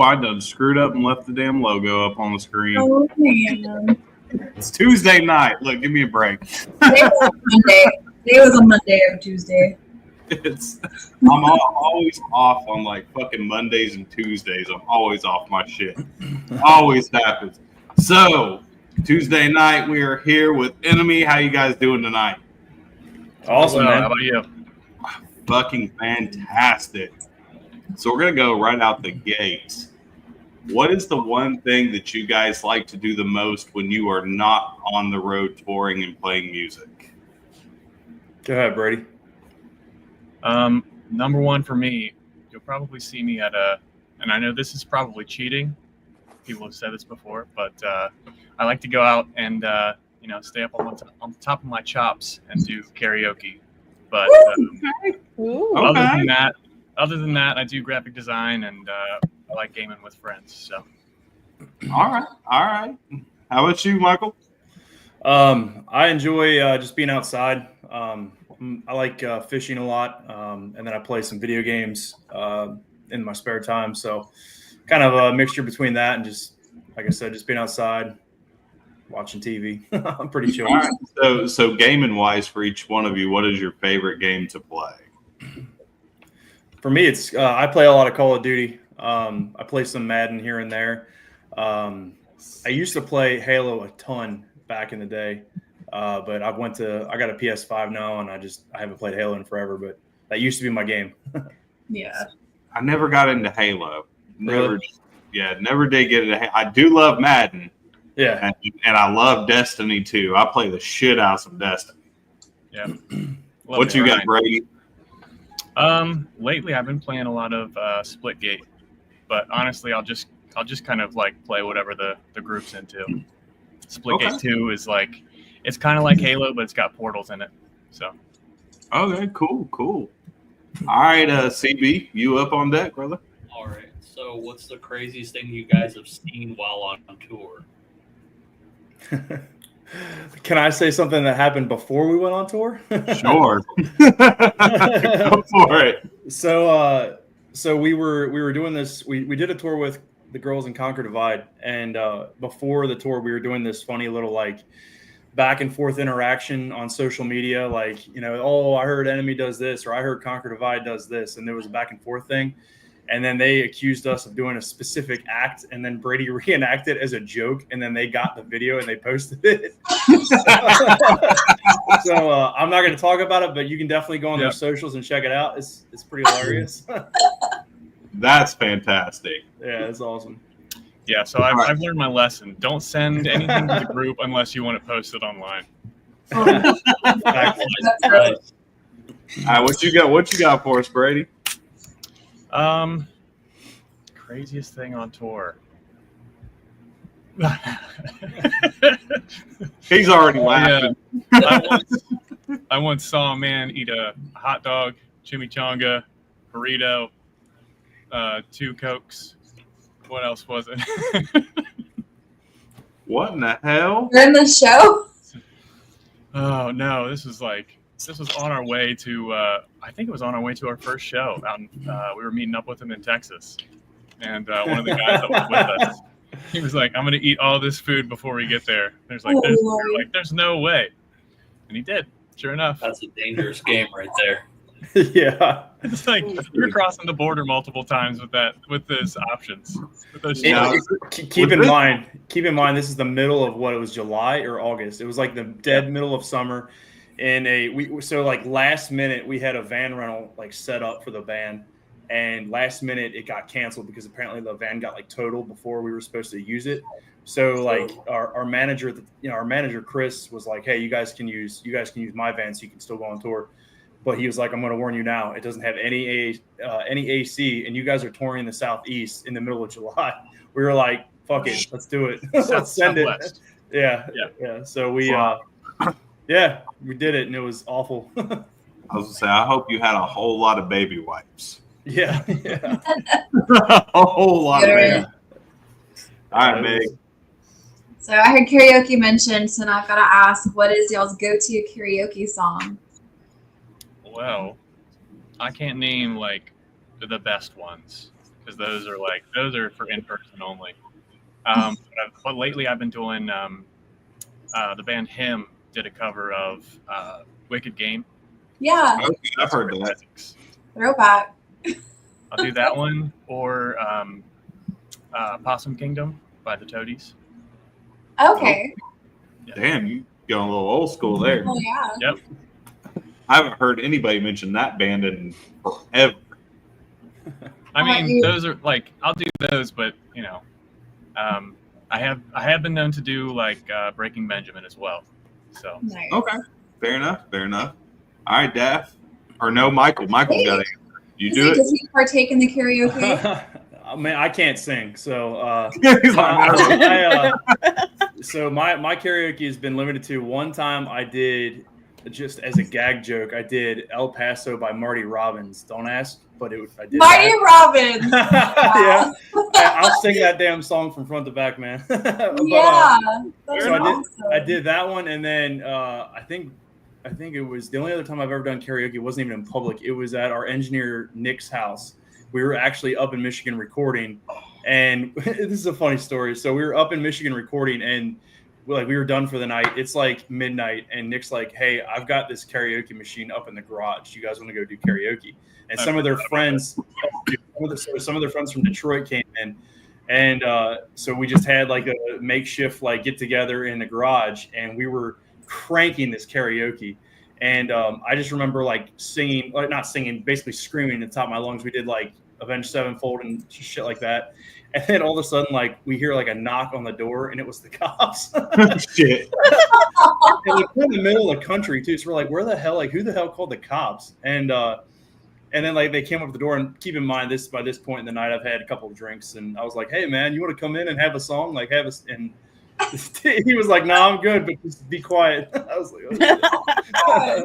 I done screwed up and left the damn logo up on the screen. Oh, man. It's Tuesday night. Look, give me a break. Today was a Monday or Tuesday. I'm always off on like fucking Mondays and Tuesdays. I'm always off my shit. Always happens. So, Tuesday night, we are here with ENMY. How you guys doing tonight? Awesome, man. How about you? Fucking fantastic. So we're going to go right out the gates. What is the one thing that you guys like to do the most when you are not on the road touring and playing music? Go ahead, Brady. Number one for me, you'll probably see me at and I know this is probably cheating. People have said this before, but I like to go out and stay up on top of my chops and do karaoke. But other than that, I do graphic design and I like gaming with friends. So, all right. How about you, Michael? I enjoy just being outside. I like fishing a lot, and then I play some video games in my spare time. So, kind of a mixture between that and just, like I said, just being outside, watching TV. I'm pretty chill. All right. So gaming wise, for each one of you, what is your favorite game to play? For me, it's I play a lot of Call of Duty. I play some Madden here and there. I used to play Halo a ton back in the day, but I got a PS5 now, and I haven't played Halo in forever. But that used to be my game. Yeah. I never got into Halo. Never Really? did get into. I do love Madden. Yeah, and I love Destiny too. I play the shit out of some Destiny. yeah. What you got, Brady? Lately I've been playing a lot of Splitgate, but honestly I'll just kind of like play whatever the group's into. Splitgate 2 is like, it's kind of like Halo, but it's got portals in it. So. Okay, cool. All right, CB, you up on deck, brother? All right. So, what's the craziest thing you guys have seen while on tour? Can I say something that happened before we went on tour? Sure. Go for it. So we were doing this. We did a tour with the girls in Conquer Divide, and before the tour, we were doing this funny little like back and forth interaction on social media, like, oh, I heard ENMY does this, or I heard Conquer Divide does this, and there was a back and forth thing. And then they accused us of doing a specific act, and then Brady reenacted as a joke, and then they got the video and they posted it. So I'm not going to talk about it, but you can definitely go on their socials and check it out. It's pretty hilarious. That's fantastic. Yeah, it's awesome. Yeah, so I've learned my lesson. Don't send anything to the group unless you want it posted online. All right, what you got for us, Brady? Craziest thing on tour. He's already laughing. Yeah. I once saw a man eat a hot dog, chimichanga, burrito, 2 Cokes. What else was it? What in the hell? You're in the show? Oh no, this was on our way to I think it was on our way to our first show. We were meeting up with him in Texas, and one of the guys that was with us, he was like, "I'm going to eat all this food before we get there." There's there's no way, and he did. Sure enough. That's a dangerous game right there. Yeah, It's like you're crossing the border multiple times with those options. With those keep in mind, this is the middle of what it was, July or August. It was like the dead middle of summer. And last minute we had a van rental like set up for the band, and last minute it got canceled because apparently the van got like totaled before we were supposed to use it. So like our manager, our manager Chris was like, "Hey, you guys can use my van so you can still go on tour." But he was like, "I'm going to warn you now, it doesn't have any AC, and you guys are touring in the Southeast in the middle of July." We were like, "Fuck it, let's do it. Let's send it." Yeah. So we we did it, and it was awful. I was going to say, I hope you had a whole lot of baby wipes. Yeah. A whole lot of baby. All right, Meg. So I heard karaoke mentioned, so now I've got to ask, what is y'all's go-to karaoke song? Well, I can't name like the best ones because those are for in person only. But lately I've been doing the band Him did a cover of Wicked Game. Yeah, Okay, I've heard that. throwback. I'll do that one, or Possum Kingdom by the Toadies. Okay. Damn, you going a little old school there. Oh yeah. Yep. I haven't heard anybody mention that band in forever. I How about mean, you? those are like I'll do those, but I have been known to do like Breaking Benjamin as well. So Nice. Okay, fair enough. All right, Daff. Or no, Michael. Michael got it. You do it. Does he partake in the karaoke? Man, I can't sing, so He's like, no. so my karaoke has been limited to one time. I did, just as a gag joke, I did El Paso by Marty Robbins. Don't ask, but I did. Marty that. Robbins. Yeah, I'll sing that damn song from front to back, man. But, Yeah. That's so awesome. I did that one, and then I think it was the only other time I've ever done karaoke. It wasn't even in public. It was at our engineer Nick's house. We were actually up in Michigan recording, and this is a funny story. So we were up in Michigan recording, and we were done for the night. It's like midnight, and Nick's like, "Hey, I've got this karaoke machine up in the garage. You guys want to go do karaoke?" And some of their friends from Detroit came in, and so we just had like a makeshift like get together in the garage, and we were cranking this karaoke. And I just remember like singing, like not singing, basically screaming at the top of my lungs. We did like Avenged Sevenfold and shit like that. And then all of a sudden, like we hear like a knock on the door, and it was the cops. Shit. And we're in the middle of the country too, so we're like, where the hell? Like, who the hell called the cops? And then like they came up to the door, and keep in mind this by this point in the night, I've had a couple of drinks, and I was like, hey man, you want to come in and have a song? Like have us and. He was like, "No, I'm good, but just be quiet." I was like, okay.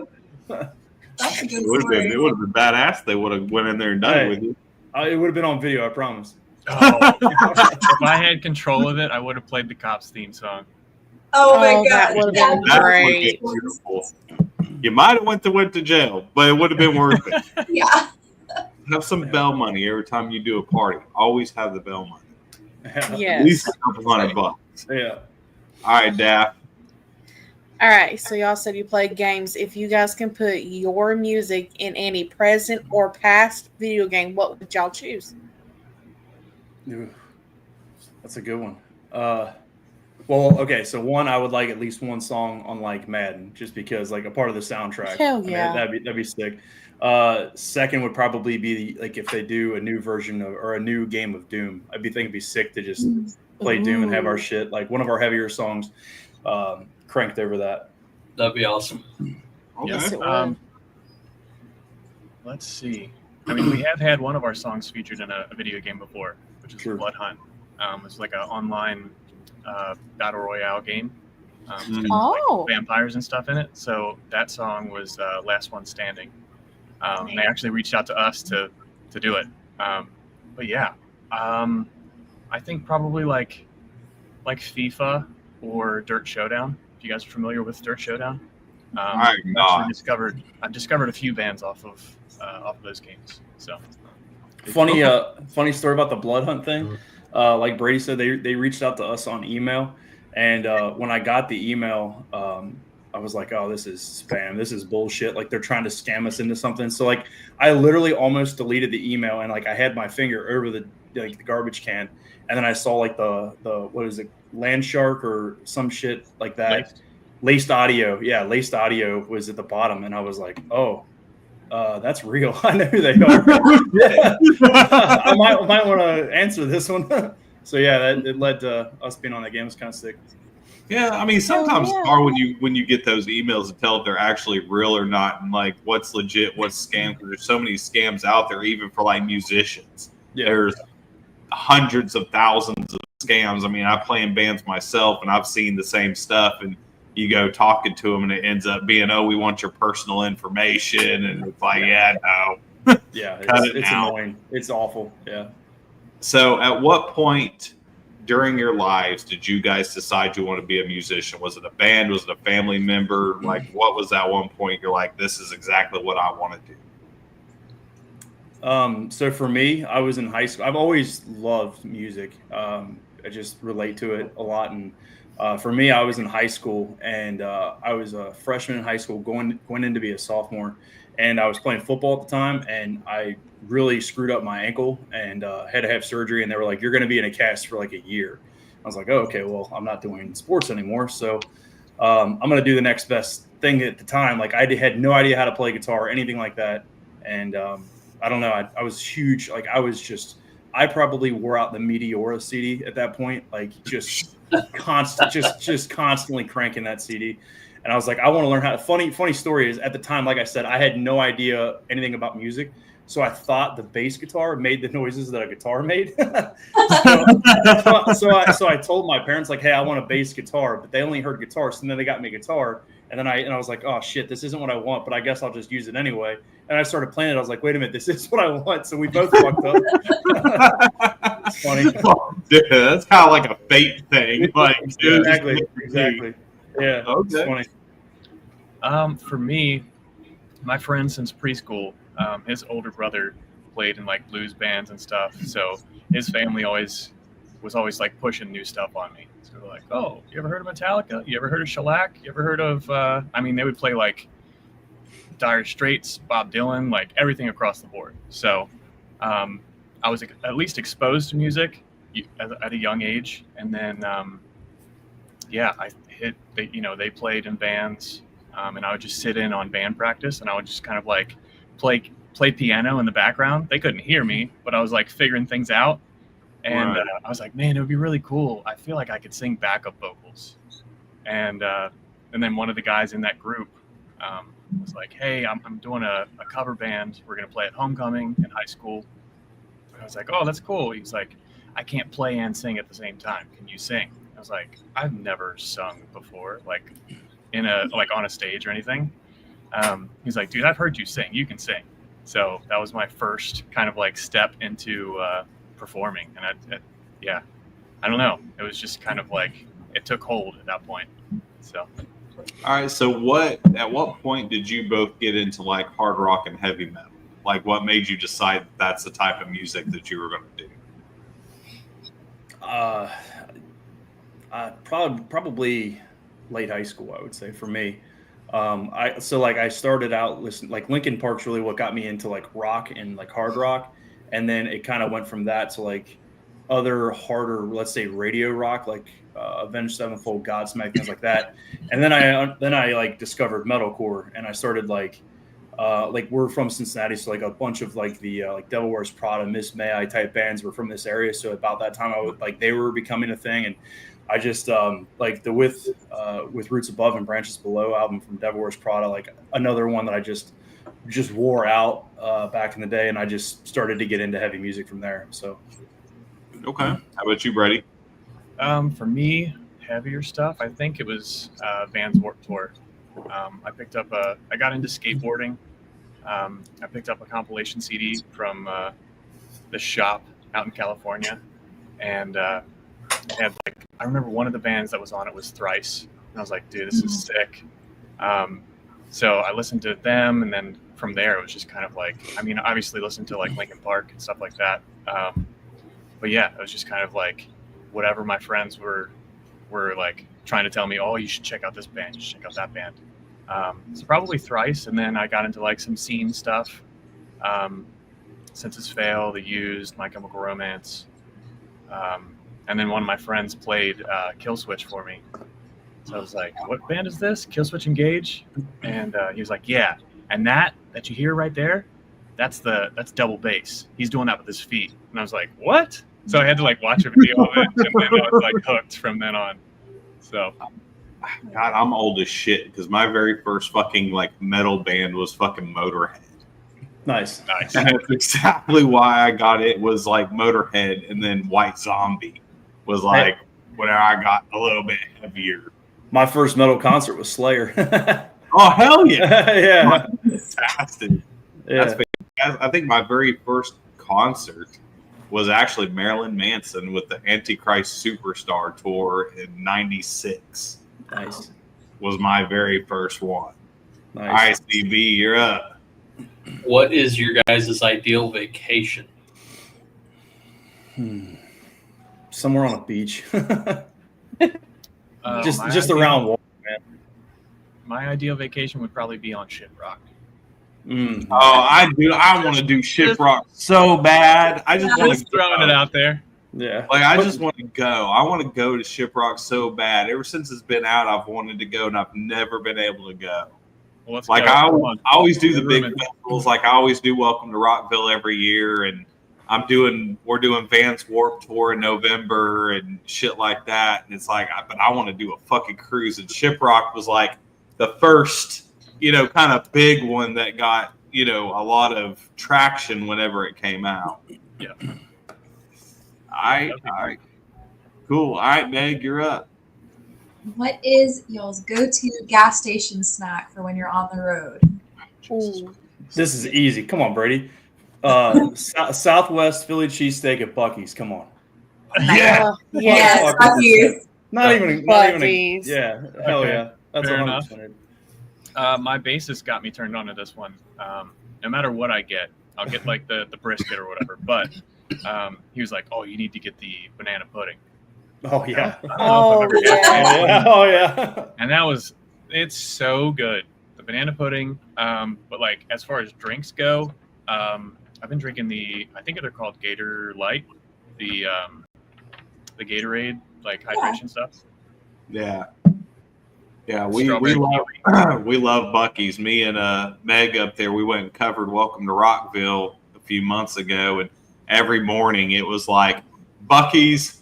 That's a good It would story. have been badass. They would have went in there and done it with you. It would have been on video, I promise. Oh, if I had control of it, I would have played the Cops theme song. Oh my Oh, god. that would've Yeah. been That would great. be beautiful. You might have went to jail, but it would have been worth it. Yeah. Have some bell money every time you do a party. Always have the bell money. At Yes. least a couple $100. Yeah. All right, Daff. All right. So y'all said you play games. If you guys can put your music in any present or past video game, what would y'all choose? Ooh, that's a good one. Well, okay. So one, I would like at least one song on like Madden, just because like a part of the soundtrack. Hell I mean, yeah. that'd be sick. Second would probably be like if they do a new version of or a new game of Doom. I'd be thinking it'd be sick to just play Doom and have our shit like one of our heavier songs cranked over that. That'd be awesome. Okay. Yes, it would. Let's see. I mean, we have had one of our songs featured in a video game before, which is True. Blood Hunt. It's like an online battle royale game. There's Oh. like vampires and stuff in it. So that song was Last One Standing. They actually reached out to us to do it. But yeah, I think probably like FIFA or Dirt Showdown. If you guys are familiar with Dirt Showdown, I'm I've discovered a few bands off of those games. So Funny story about the Blood Hunt thing. Like Brady said, they reached out to us on email, and when I got the email, I was like, "Oh, this is spam. This is bullshit. Like they're trying to scam us into something." So like, I literally almost deleted the email, and like I had my finger over the garbage can, and then I saw like the what is it, Land Shark or some shit like that. Laced Audio, yeah, Laced Audio was at the bottom, and I was like, "Oh, that's real. I know who they are." I might want to answer this one. So yeah, it led to us being on that game. It was kind of sick. Yeah, I mean, sometimes yeah. it's hard when you get those emails to tell if they're actually real or not, and like what's legit, what's scam. Because there's so many scams out there, even for like musicians. Yeah. There's hundreds of thousands of scams. I mean, I play in bands myself, and I've seen the same stuff. And you go talking to them, and it ends up being, "Oh, we want your personal information," and it's like, "Yeah, no." Yeah, Cut it it's out. annoying. It's awful. Yeah. So, at what point during your lives did you guys decide you want to be a musician? Was it a band? Was it a family member? Like, what was that one point you're like, this is exactly what I want to do? So for me, I was in high school. I've always loved music. I just relate to it a lot. And for me, I was in high school, and I was a freshman in high school, going in to be a sophomore. And I was playing football at the time, and I really screwed up my ankle and had to have surgery. And they were like, "You're going to be in a cast for like a year." I was like, "Oh, okay. Well, I'm not doing sports anymore, so I'm going to do the next best thing at the time." Like I had no idea how to play guitar or anything like that, and I don't know. I was huge. Like I probably wore out the Meteora CD at that point. Like just constantly cranking that CD. And I was like, I want to learn how to. Funny story is at the time, like I said, I had no idea anything about music. So I thought the bass guitar made the noises that a guitar made. so I told my parents like, hey, I want a bass guitar, but they only heard guitar. So then they got me a guitar. And then I was like, oh shit, this isn't what I want, but I guess I'll just use it anyway. And I started playing it. I was like, wait a minute, this is what I want. So we both fucked up. It's funny. Dude, that's kind of like a fate thing. Like, exactly. Yeah. Okay. It's funny. For me, my friend since preschool, his older brother played in like blues bands and stuff. So his family was always like pushing new stuff on me. So we're like, oh, you ever heard of Metallica? You ever heard of Shellac? You ever heard of, they would play like Dire Straits, Bob Dylan, like everything across the board. So I was at least exposed to music at a young age. And then, they played in bands. And I would just sit in on band practice, and I would just kind of like play piano in the background. They couldn't hear me, but I was like figuring things out. And Right. I was like, man, it would be really cool. I feel like I could sing backup vocals. And then one of the guys in that group was like, hey, I'm doing a cover band. We're going to play at homecoming in high school. And I was like, oh, that's cool. He was like, I can't play and sing at the same time. Can you sing? I was like, I've never sung before, like on a stage or anything. He's like, dude, I've heard you sing. You can sing. So that was my first kind of like step into performing. And I don't know. It was just kind of like it took hold at that point. So. All right. So at what point did you both get into like hard rock and heavy metal? Like what made you decide that's the type of music that you were going to do? Probably late high school, I would say, for me. I started out listening, like Linkin Park's really what got me into like rock and like hard rock, and then it kind of went from that to like other harder, let's say, radio rock, like Avenged Sevenfold, Godsmack, things like that. And then I like discovered metalcore, and I started like we're from Cincinnati, so like a bunch of like the like Devil Wears Prada, Miss May I type bands were from this area. So about that time, they were becoming a thing, and I just like the with Roots Above and Branches Below album from Devil Wears Prada, like another one that I just wore out back in the day, and I just started to get into heavy music from there. So, okay, how about you, Brady? For me, heavier stuff. I think it was Vans Warped Tour. I got into skateboarding. I picked up a compilation CD from the shop out in California, and I remember one of the bands that was on it was Thrice, and I was like, dude, this is sick. So I listened to them, and then from there it was just kind of like, obviously listened to like Linkin Park and stuff like that. But yeah, it was just kind of like whatever my friends were like trying to tell me, oh, you should check out this band, you should check out that band. So probably Thrice, and then I got into like some scene stuff. Census Fail, The Used, My Chemical Romance. And then one of my friends played Killswitch for me. So I was like, what band is this? Killswitch Engage? And he was like, yeah. And that you hear right there, that's double bass. He's doing that with his feet. And I was like, what? So I had to like watch a video of it, and then I was like hooked from then on. So. God, I'm old as shit because my very first fucking like metal band was fucking Motorhead. Nice. And that's exactly why I got it, was like Motorhead, and then White Zombie was like when I got a little bit heavier. My first metal concert was Slayer. Oh hell yeah! Yeah, fantastic. Yeah. That's fantastic. I think my very first concert was actually Marilyn Manson with the Antichrist Superstar tour in '96. Nice. Was my very first one. Nice. ICB, you're up. What is your guys' ideal vacation? Somewhere on a beach. just my just ideal- around water, man. My ideal vacation would probably be on Shiprock. Mm. Oh, I do. I want to do Shiprock so bad. I just want to Just throwing it out there. Yeah. Like, I just want to go. I want to go to Shiprock so bad. Ever since it's been out, I've wanted to go, and I've never been able to go. Well, let's Like, go. I Come on. always do the Room big it. festivals. Like, I always do Welcome to Rockville every year, and we're doing Vans Warp Tour in November and shit like that. And it's like, but I want to do a fucking cruise. And Shiprock was like the first, kind of big one that got, a lot of traction whenever it came out. Yeah. All right. Cool. All right, Meg, you're up. What is y'all's go-to gas station snack for when you're on the road? Ooh. This is easy. Come on, Brady. Southwest Philly cheesesteak at Buc-ee's. Come on. Yeah. Yes, Fuck Buc-ee's. Not even. Buc-ee's. Yeah. Hell Okay. yeah. That's Fair 100%. My bassist got me turned on to this one. No matter what I get, I'll get like the brisket or whatever. But he was like, "Oh, you need to get the banana pudding." Oh yeah. I don't know if I've ever had it. Yeah. Oh yeah. And it's so good. The banana pudding. But like as far as drinks go, I've been drinking I think they're called Gator Light, the Gatorade like hydration stuff. Yeah. Yeah, we Strawberry love we love Buc-ee's. Me and Meg up there, we went and covered Welcome to Rockville a few months ago, and every morning it was like Buc-ee's,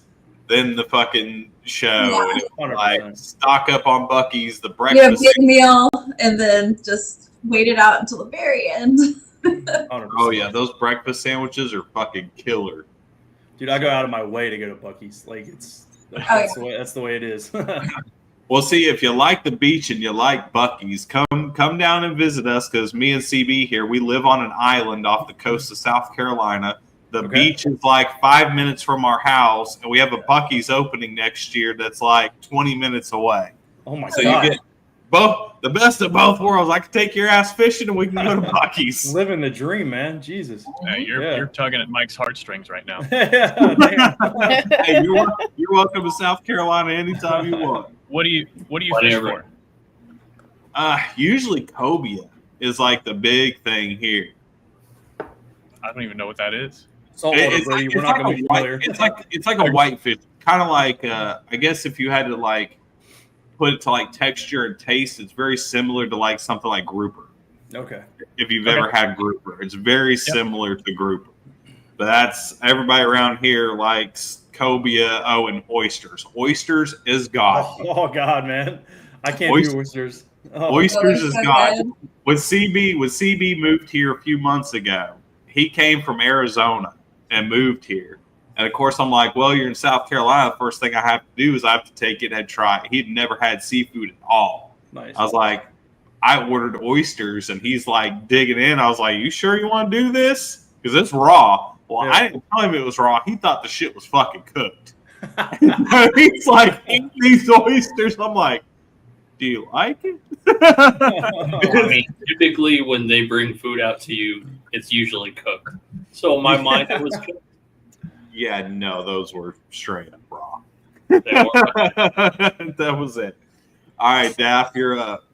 then the fucking show. Yeah. And it was 100%. like stock up on Buc-ee's, the You have a breakfast. big meal and then just wait it out until the very end. 100%. Oh yeah, those breakfast sandwiches are fucking killer. Dude, I go out of my way to go to Buc-ee's. Like that's the way it is. Well, see, if you like the beach and you like Buc-ee's, come down and visit us, because me and CB here, we live on an island off the coast of South Carolina. The beach is like 5 minutes from our house, and we have a Buc-ee's opening next year that's like 20 minutes away. Oh my So god. you get the best of both worlds. I can take your ass fishing, and we can go to Buc-ee's. Living the dream, man. Jesus. You're tugging at Mike's heartstrings right now. Damn. Hey, you're welcome to South Carolina anytime you want. What do you fish Whatever. for? Usually cobia is like the big thing here. I don't even know what that is. Saltwater, Brady. We're not going to be familiar. It's like a whitefish, kind of like I guess if you had to like put it to like texture and taste, it's very similar to like something like grouper. Okay. If you've ever had grouper, it's very similar to grouper. But that's everybody around here likes cobia. Oh, and oysters. Oysters is God. Oh god, man. I can't do oysters. Oh. Oysters is so God. good. When CB moved here a few months ago, he came from Arizona and moved here. And of course, I'm like, well, you're in South Carolina. The first thing I have to do is I have to take it and try it. He'd never had seafood at all. Nice. I was like, I ordered oysters, and he's like digging in. I was like, you sure you want to do this? Because it's raw. Well, Yeah. I didn't tell him it was raw. He thought the shit was fucking cooked. He's like, eat these oysters. I'm like, do you like it? I mean, typically when they bring food out to you, it's usually cooked. So in my mind, it was cooked. Yeah, no, those were straight up raw. They were. That was it. All right, Daff, you're up.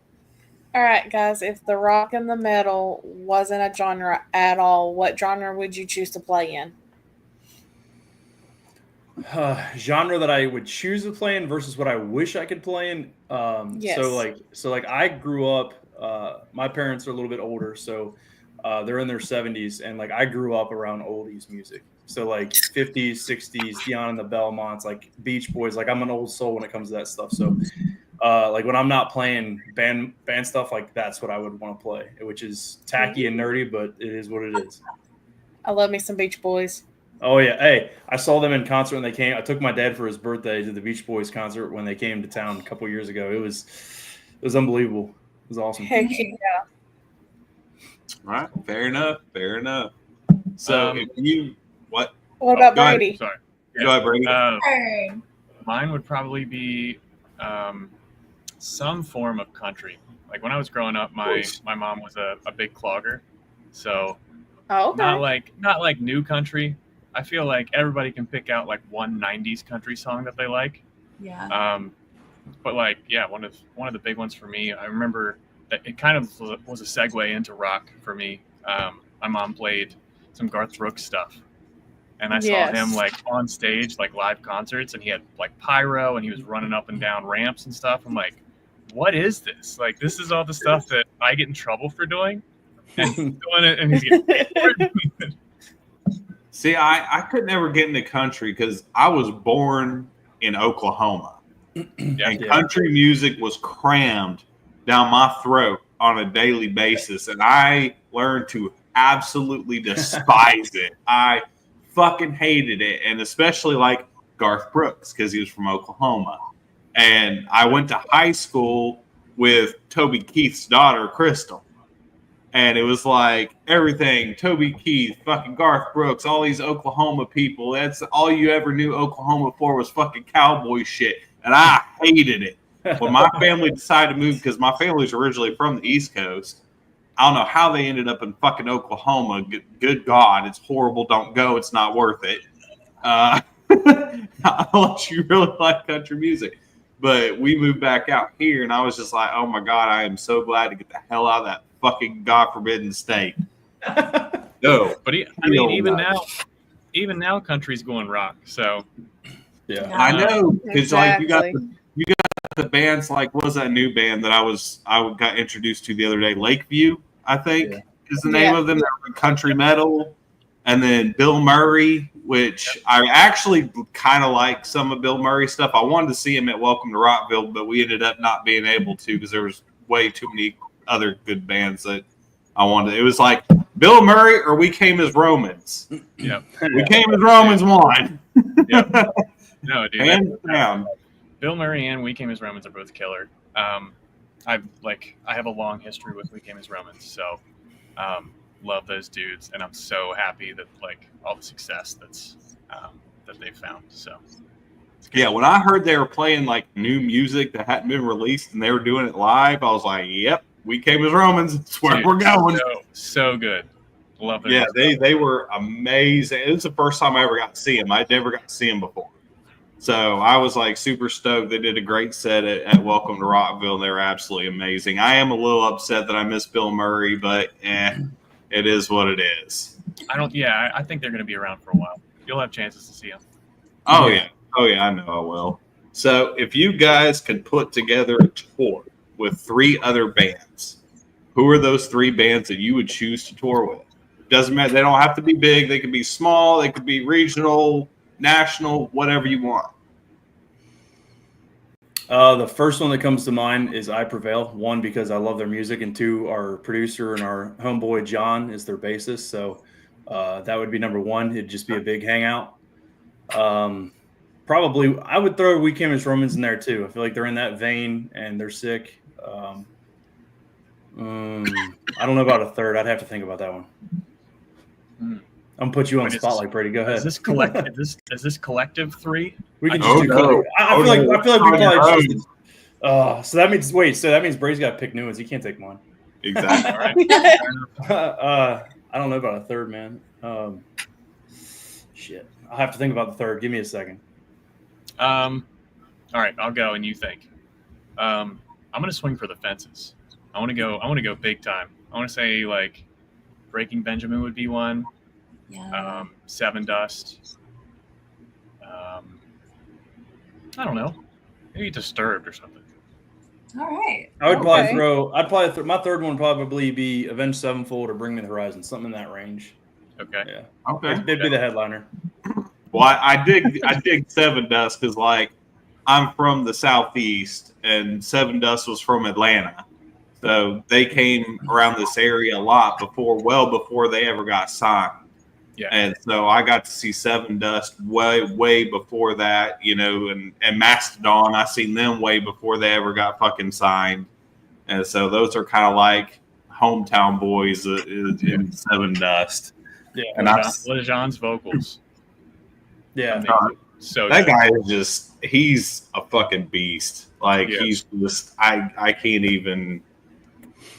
All right, guys. If the rock and the metal wasn't a genre at all, what genre would you choose to play in? Genre that I would choose to play in versus what I wish I could play in. Yes. So like I grew up. My parents are a little bit older, so they're in their 70s, and like I grew up around oldies music. So like 50s, 60s, Dion and the Belmonts, like Beach Boys. Like I'm an old soul when it comes to that stuff. So like when I'm not playing band stuff, like that's what I would want to play, which is tacky and nerdy, but it is what it is. I love me some Beach Boys. Oh yeah, hey, I saw them in concert when they came. I took my dad for his birthday to the Beach Boys concert when they came to town a couple years ago. It was unbelievable. It was awesome. Heck yeah. All right, fair enough. So if you What about go ahead. Brady? Sorry. go ahead, Brady. Turn. Mine would probably be some form of country. Like when I was growing up, my mom was a big clogger, So Oh, okay. not like new country. I feel like everybody can pick out like one '90s country song that they like. Yeah. But like, yeah, one of the big ones for me. I remember that it kind of was a segue into rock for me. My mom played some Garth Brooks stuff, and I saw him like on stage, like live concerts, and he had like pyro, and he was running up and down ramps and stuff. I'm like, what is this? Like, this is all the stuff that I get in trouble for doing, and he's doing it, and he's getting paid for it. See, I could never get into country because I was born in Oklahoma. And country music was crammed down my throat on a daily basis. And I learned to absolutely despise it. I fucking hated it. And especially like Garth Brooks because he was from Oklahoma. And I went to high school with Toby Keith's daughter, Crystal. And it was like everything, Toby Keith, fucking Garth Brooks, all these Oklahoma people. That's all you ever knew Oklahoma for was fucking cowboy shit. And I hated it. When my family decided to move, because my family's originally from the East Coast, I don't know how they ended up in fucking Oklahoma. Good God, it's horrible. Don't go. It's not worth it. Unless you really like country music. But we moved back out here, and I was just like, oh my God, I am so glad to get the hell out of that fucking God forbidden state. No. But even now, country's going rock. So yeah, I know because Exactly. like you got the bands like what was that new band that I got introduced to the other day? Lakeview, I think is the name of them. They're country metal, and then Bill Murray, which I actually kind of like some of Bill Murray's stuff. I wanted to see him at Welcome to Rockville, but we ended up not being able to because there was way too many other good bands that I wanted. It was like Bill Murray or We Came as Romans. Yeah, We Came as Romans won. Yeah. No, dude. Hands down. Bill Murray and We Came as Romans are both killer. I have a long history with We Came as Romans, so love those dudes, and I'm so happy that like all the success that they've found. So yeah, when I heard they were playing like new music that hadn't been released and they were doing it live, I was like, "Yep, We Came as Romans. That's where dude, we're going." So good. Love them. Yeah, they were amazing. It was the first time I ever got to see them. I'd never got to see them before. So I was like super stoked. They did a great set at Welcome to Rockville. They were absolutely amazing. I am a little upset that I missed Bill Murray, but it is what it is. I think they're going to be around for a while. You'll have chances to see them. Oh yeah, I know I will. So if you guys could put together a tour with 3 other bands, who are those 3 bands that you would choose to tour with? Doesn't matter. They don't have to be big. They could be small. They could be regional, national, whatever you want. The first one that comes to mind is I Prevail. 1, because I love their music, and 2, our producer and our homeboy John is their bassist. So that would be number 1. It'd just be a big hangout. Probably I would throw We Came as Romans in there too. I feel like they're in that vein and they're sick. I don't know about a third. I'd have to think about that one. I'm gonna put you on the spotlight, Brady. Go ahead. Is this collective? is this collective 3? We can just do. I feel like we probably just. So that means Brady's got to pick new ones. He can't take mine. Exactly. All right. I don't know about a third, man. Shit, I'll have to think about the third. Give me a second. All right, I'll go and you think. I'm gonna swing for the fences. I want to go big time. I want to say like Breaking Benjamin would be one. Yeah. Seven Dust. I don't know. Maybe Disturbed or something. All right. I would probably throw. My third one would probably be Avenged Sevenfold or Bring Me the Horizon, something in that range. Okay. Yeah. Okay. It'd be the headliner. Well, I dig Seven Dust because like I'm from the Southeast and Seven Dust was from Atlanta, so they came around this area a lot well before they ever got signed. Yeah. And so I got to see Seven Dust way before that, and Mastodon. I seen them way before they ever got fucking signed, and so those are kind of like hometown boys in Seven Dust. Yeah. And LeJean's vocals. Yeah. So that guy is he's a fucking beast. Like he's just I can't even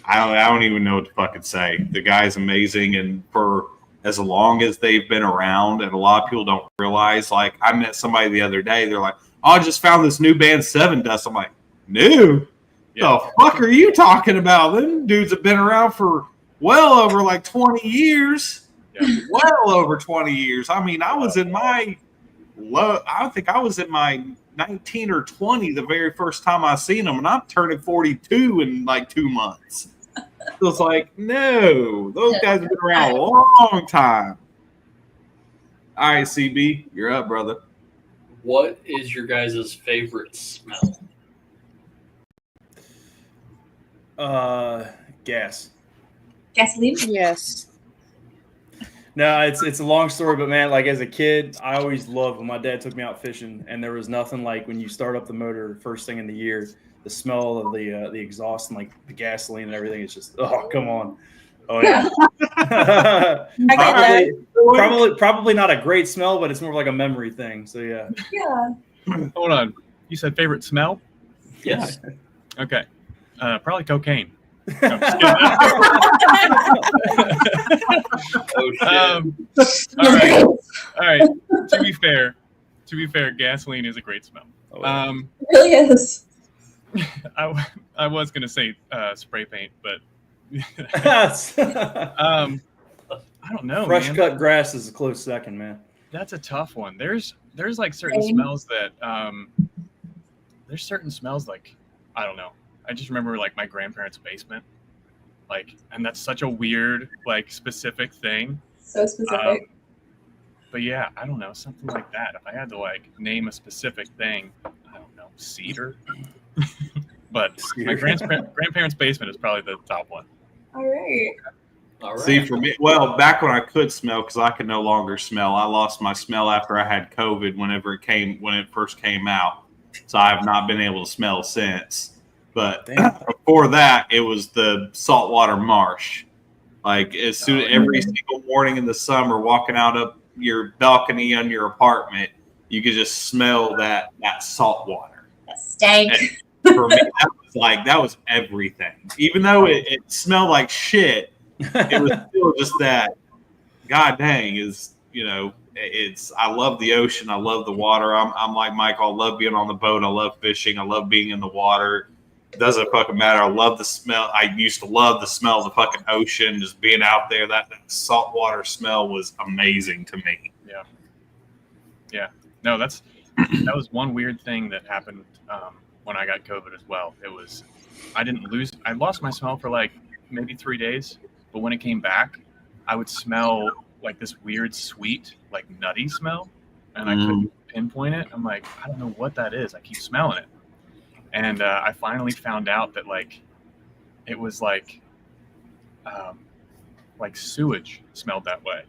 I don't even know what to fucking say. The guy's amazing, and for as long as they've been around, and a lot of people don't realize. Like, I met somebody the other day. They're like, "Oh, I just found this new band, Seven Dust." I'm like, "New? Yeah. The fuck are you talking about? Them dudes have been around for well over like 20 years. Yeah. Well over 20 years. I mean, I was in my I think I was in my 19 or 20 the very first time I seen them, and I'm turning 42 in like 2 months. So it's like, no, those guys have been around a long time. All right, CB, you're up, brother. What is your guys' favorite smell? Gas. Gasoline? Yes. No, it's a long story, but man, like as a kid, I always loved when my dad took me out fishing, and there was nothing like when you start up the motor first thing in the year, the smell of the exhaust and like the gasoline and everything. It's just, oh, come on. Oh yeah. I get probably not a great smell, but it's more like a memory thing. So yeah. Yeah. Hold on. You said favorite smell? Yes. Okay. Probably cocaine. No, I'm just kidding. Oh shit. All right. All right. To be fair, gasoline is a great smell. It really is. I was gonna say spray paint, but I don't know. Fresh man. cut grass is a close second, man. That's a tough one. There's like certain smells that there's certain smells like I don't know. I just remember like my grandparents' basement, like, and that's such a weird like specific thing. So specific. But yeah, I don't know, something like that. If I had to like name a specific thing, I don't know, cedar. But my grandparents' basement is probably the top one. All right. All right. See, for me, well, back when I could smell, because I could no longer smell. I lost my smell after I had COVID. When it first came out, so I have not been able to smell since. But before that, it was the saltwater marsh. Like as soon every single morning in the summer, walking out up your balcony on your apartment, you could just smell that salt water. That stank. And for me, that was everything. Even though it smelled like shit, it was still just that. God dang, I love the ocean. I love the water. I'm like Michael. I love being on the boat. I love fishing. I love being in the water. It doesn't fucking matter. I love the smell. I used to love the smell of the fucking ocean, just being out there. That saltwater smell was amazing to me. Yeah. Yeah. No, that was one weird thing that happened when I got COVID as well. I lost my smell for like maybe 3 days, but when it came back, I would smell like this weird sweet, like nutty smell, and I couldn't pinpoint it. I'm like, I don't know what that is. I keep smelling it. And I finally found out that like it was like sewage smelled that way.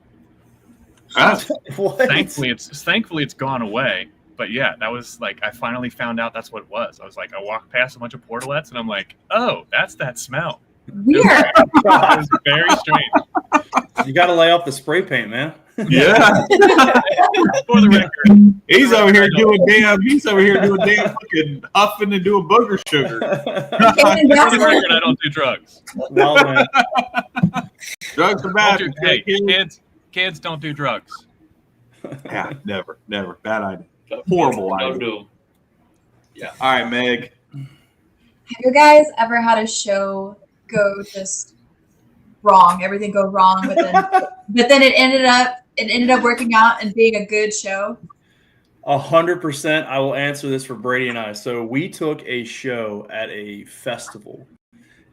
Thankfully it's gone away. But yeah, that was like I finally found out that's what it was. I was like, I walked past a bunch of portalettes and I'm like, oh, that's that smell. Weird. It was very strange. You got to lay off the spray paint, man. Yeah. For the record, He's over here doing damn fucking huffing and doing booger sugar. for the record, I don't do drugs. Well, man. Drugs are bad. Hey, kids don't do drugs. Yeah, never. Bad idea. Horrible Don't idea. do 'em. Yeah. All right, Meg. Have you guys ever had a show go just wrong? Everything go wrong, but then it ended up working out and being a good show. 100%. I will answer this for Brady and I. So we took a show at a festival.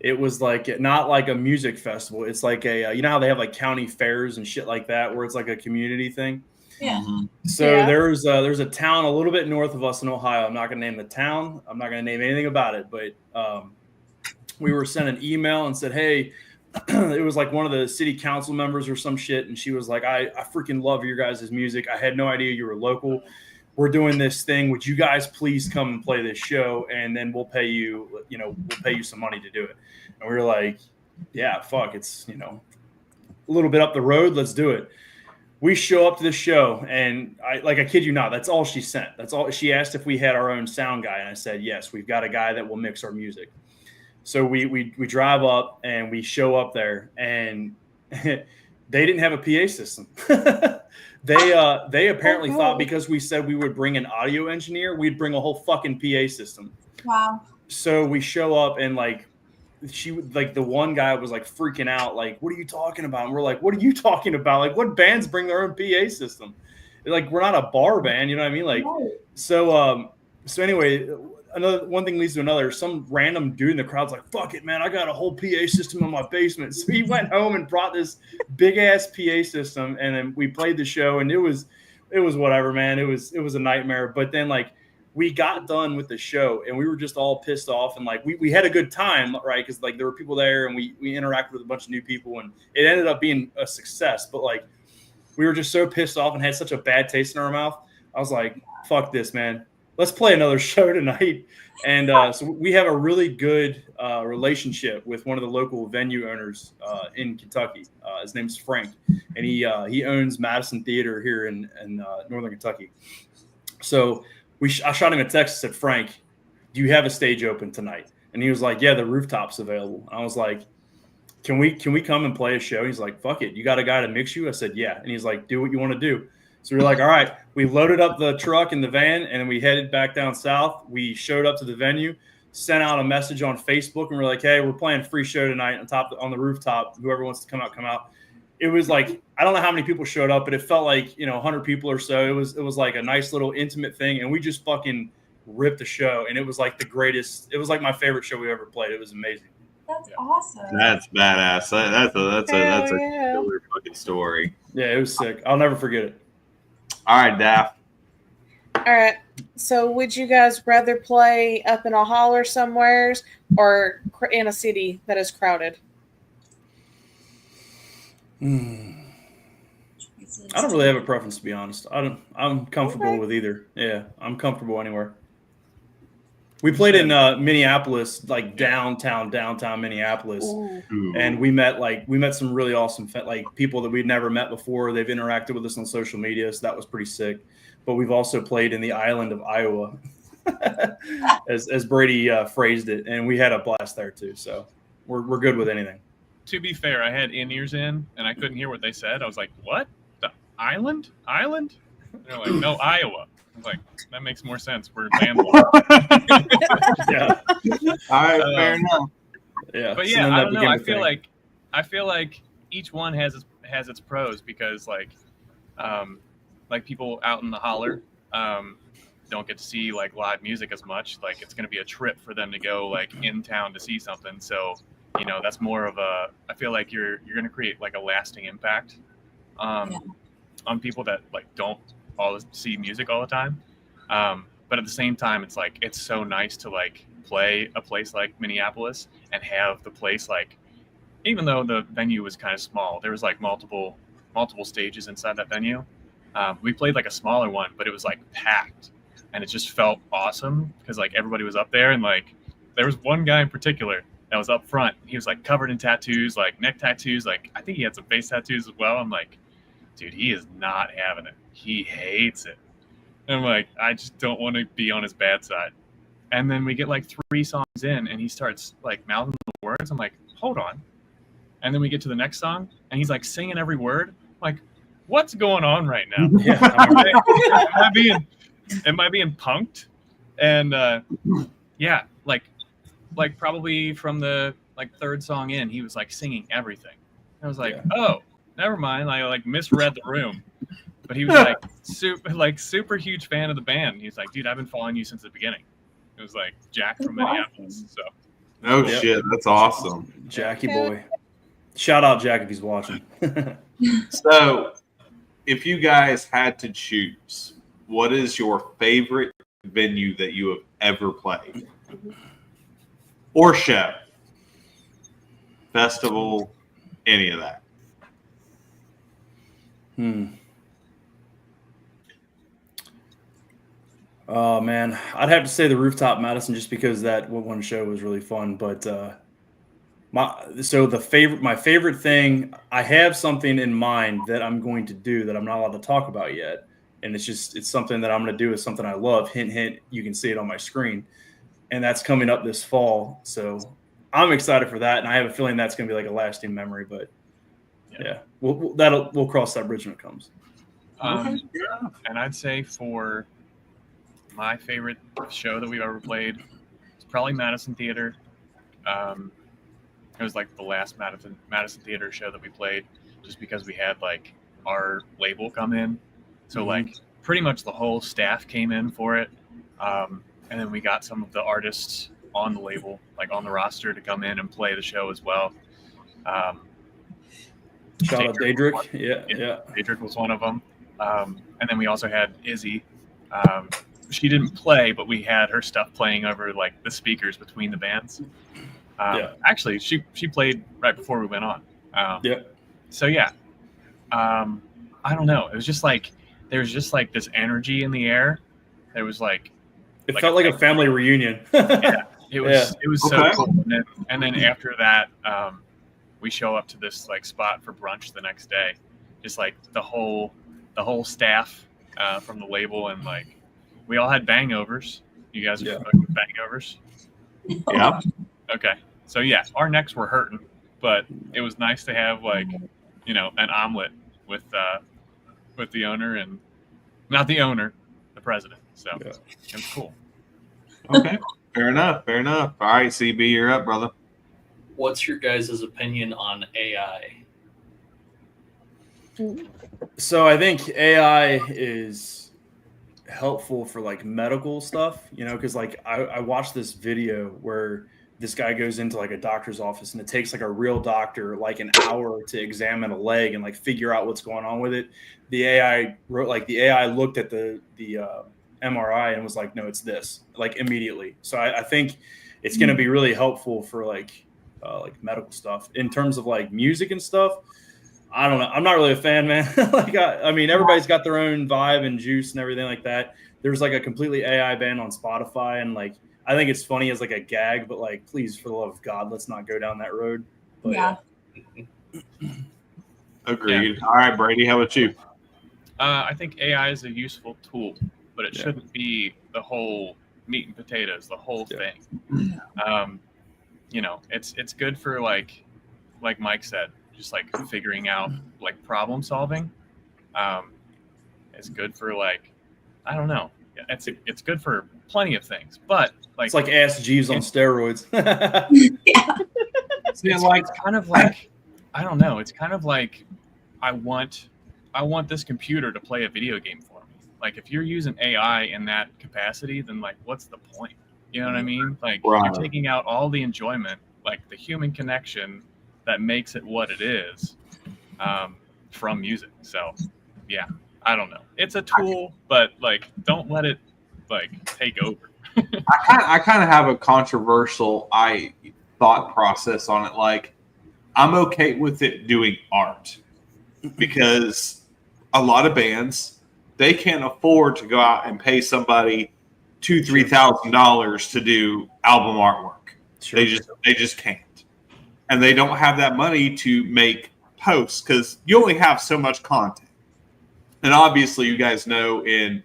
It was like not like a music festival. It's like a you know how they have like county fairs and shit like that, where it's like a community thing. Yeah. So Yeah. there's a town a little bit north of us in Ohio. I'm not going to name the town. I'm not going to name anything about it. But we were sent an email and said, hey, it was like one of the city council members or some shit. And she was like, I freaking love your guys' music. I had no idea you were local. We're doing this thing. Would you guys please come and play this show? And then we'll pay you, we'll pay you some money to do it. And we were like, yeah, fuck. It's, a little bit up the road. Let's do it. We show up to the show, and I kid you not, that's all she sent. That's all she asked if we had our own sound guy, and I said yes. We've got a guy that will mix our music. So we drive up and we show up there, and they didn't have a PA system. They apparently thought because we said we would bring an audio engineer, we'd bring a whole fucking PA system. Wow. So we show up and the one guy was like freaking out, like, what are you talking about? And we're like, what are you talking about? Like, what bands bring their own PA system? Like, we're not a bar band, you know what I mean? Like, so anyway, another one thing leads to another. Some random dude in the crowd's like, fuck it, man, I got a whole PA system in my basement. So he went home and brought this big ass PA system, and then we played the show, and it was whatever, man. It was a nightmare. But then we got done with the show, and we were just all pissed off, and we had a good time, right? Because there were people there, and we interacted with a bunch of new people, and it ended up being a success. But we were just so pissed off and had such a bad taste in our mouth. I was like, fuck this, man. Let's play another show tonight. And so we have a really good relationship with one of the local venue owners in Kentucky. His name's Frank, and he owns Madison Theater here in Northern Kentucky. So I shot him a text and said, Frank, do you have a stage open tonight? And he was like, yeah, the rooftop's available. I was like, can we come and play a show? He's like, fuck it. You got a guy to mix you? I said, yeah. And he's like, do what you want to do. So we were like, all right. We loaded up the truck and the van, and then we headed back down south. We showed up to the venue, sent out a message on Facebook, and we're like, hey, we're playing a free show tonight on the rooftop. Whoever wants to come out, come out. It was like, I don't know how many people showed up, but it felt like, 100 people or so. It was like a nice little intimate thing, and we just fucking ripped the show, and it was like the greatest. It was like my favorite show we ever played. It was amazing. That's awesome. That's badass. That's a killer fucking story. Yeah, it was sick. I'll never forget it. All right, Daff. All right. So would you guys rather play up in a holler somewheres or in a city that is crowded? I don't really have a preference, to be honest. I'm comfortable with either. Yeah, I'm comfortable anywhere. We played in Minneapolis, like downtown Minneapolis. Ooh. And we met some really awesome people that we'd never met before. They've interacted with us on social media, so that was pretty sick. But we've also played in the island of Iowa, as Brady phrased it, and we had a blast there too. So we're good with anything. To be fair, I had in-ears in, and I couldn't hear what they said. I was like, what? The island? Island? And they're like, no, Iowa. I was like, that makes more sense. We're landlocked. Yeah. All right, fair enough. Yeah. But yeah, I don't know. I feel like each one has its pros because like people out in the holler don't get to see like live music as much. Like it's going to be a trip for them to go like in town to see something. So that's more of a. I feel like you're going to create like a lasting impact on people that like don't always see music all the time. But at the same time, it's like it's so nice to like play a place like Minneapolis and have the place like, even though the venue was kind of small, there was like multiple stages inside that venue. We played like a smaller one, but it was like packed, and it just felt awesome because like everybody was up there, and like there was one guy in particular that was up front. He was like covered in tattoos, like neck tattoos, like I think he had some face tattoos as well. I'm like, dude, he is not having it. He hates it. And I'm like, I just don't want to be on his bad side. And then we get like 3 songs in, and he starts like mouthing the words. I'm like, hold on. And then we get to the next song, and he's like singing every word. I'm like, what's going on right now? Am I being punked? And like probably from the like 3rd song in, he was like singing everything. I was like, oh, never mind. I like misread the room. But he was like super huge fan of the band. He's like, dude, I've been following you since the beginning. It was like Jack from Minneapolis. So no shit, that's awesome. Jackie boy. Shout out Jack if he's watching. So if you guys had to choose, what is your favorite venue that you have ever played? Or show? Festival, any of that? Oh man, I'd have to say the Rooftop Madison just because that one show was really fun. But my favorite thing, I have something in mind that I'm going to do that I'm not allowed to talk about yet, and it's something that I'm going to do. It's something I love. Hint, hint. You can see it on my screen, and that's coming up this fall. So I'm excited for that, and I have a feeling that's going to be like a lasting memory. But yeah, we'll cross that bridge when it comes. And I'd say for my favorite show that we've ever played, it's probably Madison Theater. It was like the last Madison Theater show that we played, just because we had like our label come in, so like pretty much the whole staff came in for it, and then we got some of the artists on the label, like on the roster, to come in and play the show as well. Shout out Daedric. Yeah. Daedric was one of them. And then we also had Izzy. She didn't play, but we had her stuff playing over like the speakers between the bands. Actually, she played right before we went on. So yeah, I don't know. It was just like there was just like this energy in the air. It was like it felt like a family reunion. It was so cool. And then after that, we show up to this like spot for brunch the next day. Just like the whole staff from the label, and like we all had bangovers. You guys are familiar with bangovers? Yeah. Okay. So yeah, our necks were hurting, but it was nice to have like, an omelet with the owner, and not the owner, the president. So it was cool. Okay. Fair enough. All right, CB, you're up, brother. What's your guys' opinion on AI? So I think AI is helpful for like medical stuff, because like I watched this video where this guy goes into like a doctor's office, and it takes like a real doctor like an hour to examine a leg and like figure out what's going on with it. The AI looked at the MRI and was like, no, it's this, like immediately. So I think it's going to be really helpful for like medical stuff. In terms of like music and stuff, I don't know. I'm not really a fan, man. I mean, everybody's got their own vibe and juice and everything like that. There's like a completely AI band on Spotify, and like I think it's funny as like a gag, but like, please, for the love of God, let's not go down that road. But, Agreed. Yeah. All right, Brady, how about you? I think AI is a useful tool, but it shouldn't be the whole meat and potatoes, the whole thing. It's good for like Mike said, just like figuring out like problem solving. It's good for like, I don't know. It's good for plenty of things, but like it's like Ask Jeeves on steroids. It's kind of like, I don't know. It's kind of like I want this computer to play a video game for me. Like if you're using AI in that capacity, then like what's the point? You know what I mean? Like you're taking out all the enjoyment, like the human connection that makes it what it is, from music. So yeah, I don't know. It's a tool, but like don't let it like take over. I kind of have a controversial thought process on it. Like I'm okay with it doing art because a lot of bands, they can't afford to go out and pay somebody $2,000-$3,000 to do album artwork. Sure. They just can't, and they don't have that money to make posts because you only have so much content. And obviously, you guys know in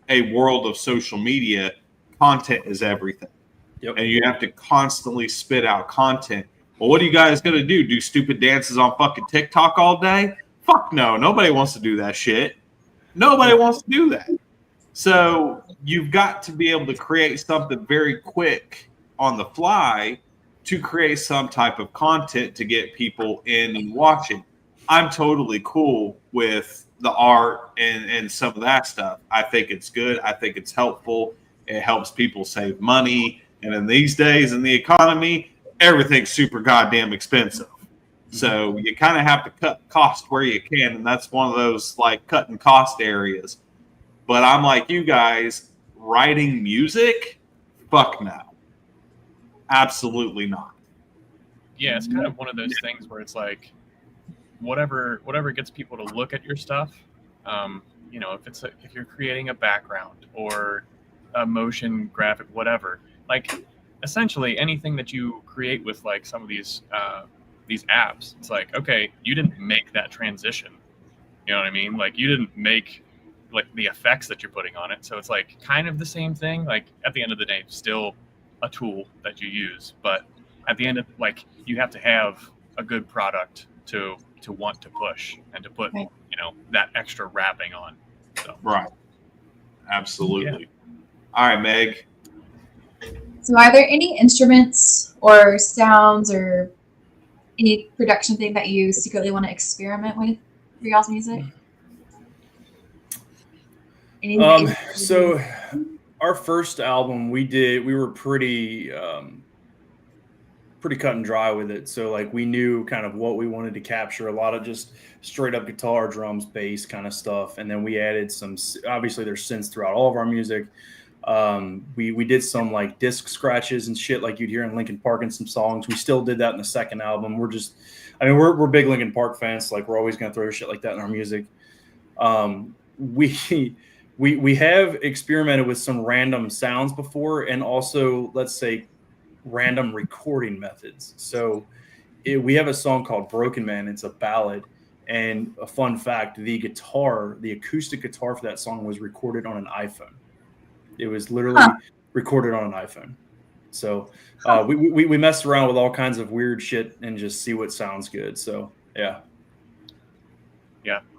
a world of social media, content is everything. Yep. And you have to constantly spit out content. Well, what are you guys going to do? Do stupid dances on fucking TikTok all day? Fuck no. Nobody wants to do that shit. Nobody wants to do that. So you've got to be able to create something very quick on the fly to create some type of content to get people in and watching. I'm totally cool with the art and some of that stuff. I think it's good. I think it's helpful. It helps people save money. And in these days in the economy, everything's super goddamn expensive. So you kind of have to cut cost where you can. And that's one of those like cutting cost areas. But I'm like you guys, writing music? Fuck no. Absolutely not. Yeah, it's kind of one of those things where it's like, whatever gets people to look at your stuff, if you're creating a background or a motion graphic, whatever, like essentially anything that you create with like some of these apps, it's like, okay, you didn't make that transition. You know what I mean? Like you didn't make like the effects that you're putting on it. So it's like kind of the same thing. Like at the end of the day, still a tool that you use, but at the end of you have to have a good product to want to push and to put Right. that extra wrapping on. So Right. Absolutely. All right, Meg. So are there any instruments or sounds or any production thing that you secretly want to experiment with for y'all's music? Anything that you- So our first album we were pretty cut and dry with it. So like we knew kind of what we wanted to capture, a lot of just straight up guitar, drums, bass kind of stuff. And then we added some, obviously there's synths throughout all of our music. We did some like disc scratches and shit like you'd hear in Linkin Park in some songs. We still did that in the second album. We're big Linkin Park fans. So like we're always going to throw shit like that in our music. We have experimented with some random sounds before, and also let's say random recording methods. So we have a song called Broken Man. It's a ballad. And a fun fact, the acoustic guitar for that song was recorded on an iPhone. It was literally recorded on an iPhone. So we messed around with all kinds of weird shit and just see what sounds good. So yeah.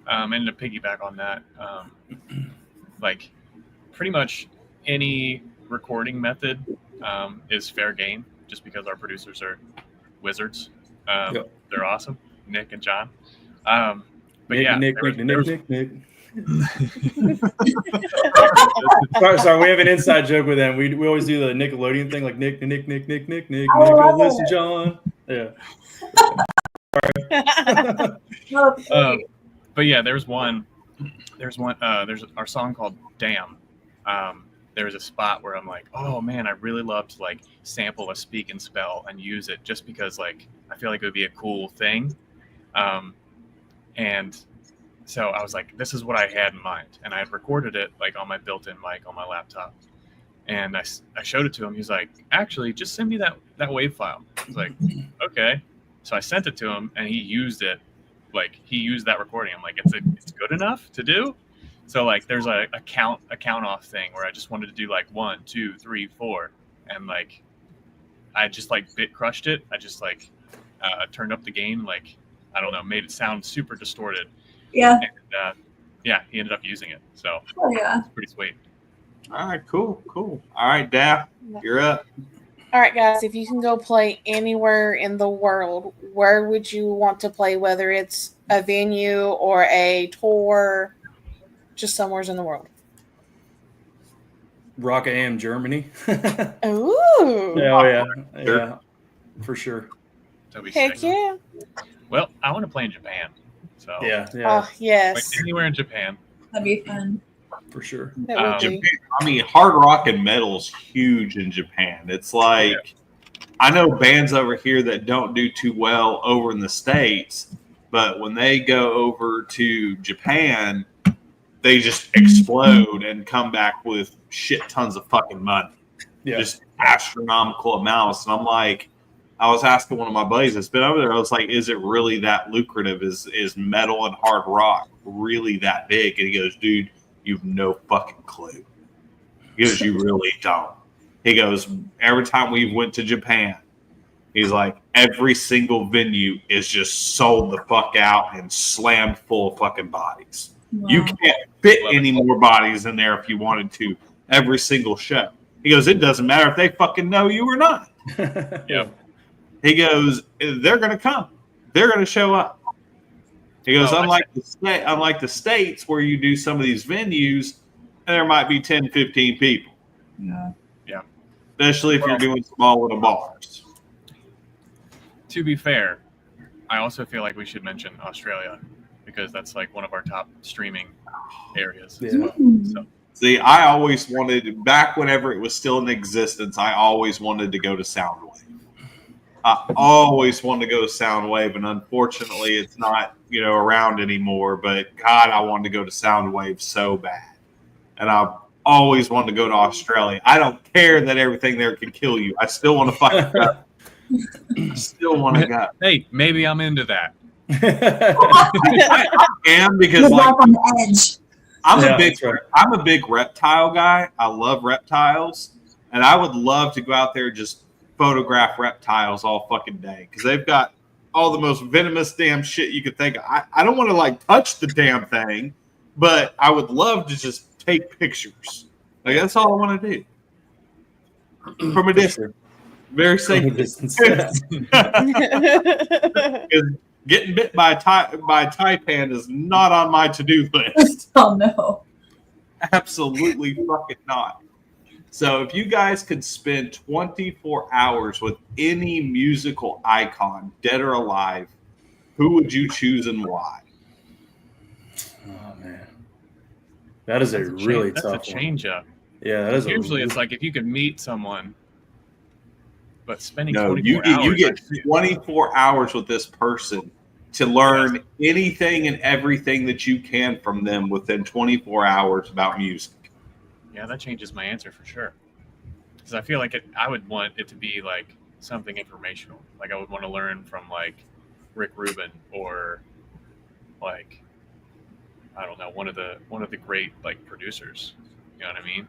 And to piggyback on that, like pretty much any recording method is fair game, just because our producers are wizards. They're awesome, Nick and John. But Nick. Sorry, sorry, we have an inside joke with them. We always do the Nickelodeon thing, like Nick, listen, John. Yeah. But yeah, there's our song called Damn. There was a spot where I'm like, oh man, I really love to like sample a speak and spell and use it, just because like I feel like it would be a cool thing. And so I was like, this is what I had in mind, and I had recorded it like on my built-in mic on my laptop, and I showed it to him. He's like, actually, just send me that WAV file. I was like, okay. So I sent it to him, and he used it. Like he used that recording. I'm like, it's good enough to do. So like there's a count off thing where I just wanted to do like 1, 2, 3, 4, and like I just like bit crushed it. I just like turned up the gain, like I don't know, made it sound super distorted. Yeah. And he ended up using it. So it's pretty sweet. All right, cool. All right, Daph, you're up. All right, guys, if you can go play anywhere in the world, where would you want to play, whether it's a venue or a tour, just somewhere in the world? Rock AM Germany. Ooh. Yeah, for sure. That'd be Heck sick. yeah. Well, I want to play in Japan. So Yeah. Oh, yes. like anywhere in Japan. That'd be fun. For sure. That would be. Japan, I mean, hard rock and metal's huge in Japan. It's like I know bands over here that don't do too well over in the States, but when they go over to Japan, they just explode and come back with shit tons of fucking money. Yeah. Just astronomical amounts. And I'm like, I was asking one of my buddies that's been over there, I was like, is it really that lucrative? Is metal and hard rock really that big? And he goes, dude, you've no fucking clue. He goes, you really don't. He goes, every time we went to Japan, he's like, every single venue is just sold the fuck out and slammed full of fucking bodies. Wow. You can't fit any more bodies in there if you wanted to every single show. He goes, it doesn't matter if they fucking know you or not. Yeah. He goes, they're going to come. They're going to show up. He goes, unlike the States where you do some of these venues, and there might be 10, 15 people. Yeah. Especially if you're doing small little bars. To be fair, I also feel like we should mention Australia, because that's like one of our top streaming areas as well. So. See, I always wanted, back whenever it was still in existence, I always wanted to go to Soundwave. I always wanted to go to Soundwave, and unfortunately it's not, around anymore. But God, I wanted to go to Soundwave so bad. And I always wanted to go to Australia. I don't care that everything there can kill you. I still want to fucking go. I still want to go. Hey, maybe I'm into that. I am, because Live life on the edge. I'm a big reptile guy. I love reptiles, and I would love to go out there and just photograph reptiles all fucking day because they've got all the most venomous damn shit you could think of. I don't want to like touch the damn thing, but I would love to just take pictures. Like that's all I want to do from a distance. Sure. Very safe From a distance. Because getting bit by a taipan is not on my to-do list. Oh no. Absolutely fucking not. So if you guys could spend 24 hours with any musical icon, dead or alive, who would you choose and why? Oh man, that is a really tough That's a change up. Yeah, that is. Usually, it's like if you could meet someone, but spending No, 24 you hours. get 24 hours with this person to learn anything and everything that you can from them within 24 hours about music. Yeah, that changes my answer for sure. Because I feel like I would want it to be like something informational. Like I would want to learn from like Rick Rubin or like I don't know one of the great like producers. You know what I mean?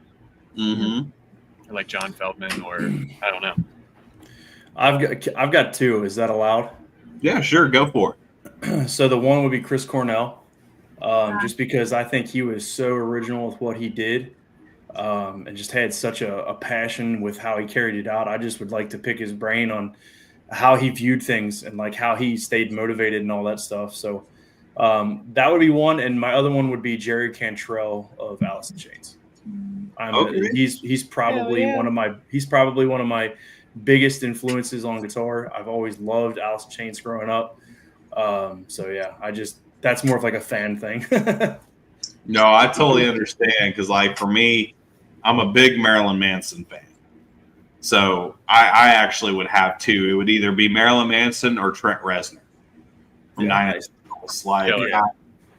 Mm-hmm. Or like John Feldman or I don't know. I've got two. Is that allowed? Yeah, sure. Go for it. So the one would be Chris Cornell, just because I think he was so original with what he did. And just had such a passion with how he carried it out. I just would like to pick his brain on how he viewed things and like how he stayed motivated and all that stuff. So that would be one. And my other one would be Jerry Cantrell of Alice in Chains. He's probably one of my biggest influences on guitar. I've always loved Alice in Chains growing up. So yeah, that's more of like a fan thing. No, I totally understand because like for me, I'm a big Marilyn Manson fan. So I actually would have two. It would either be Marilyn Manson or Trent Reznor from Nine Inch Nails. Like,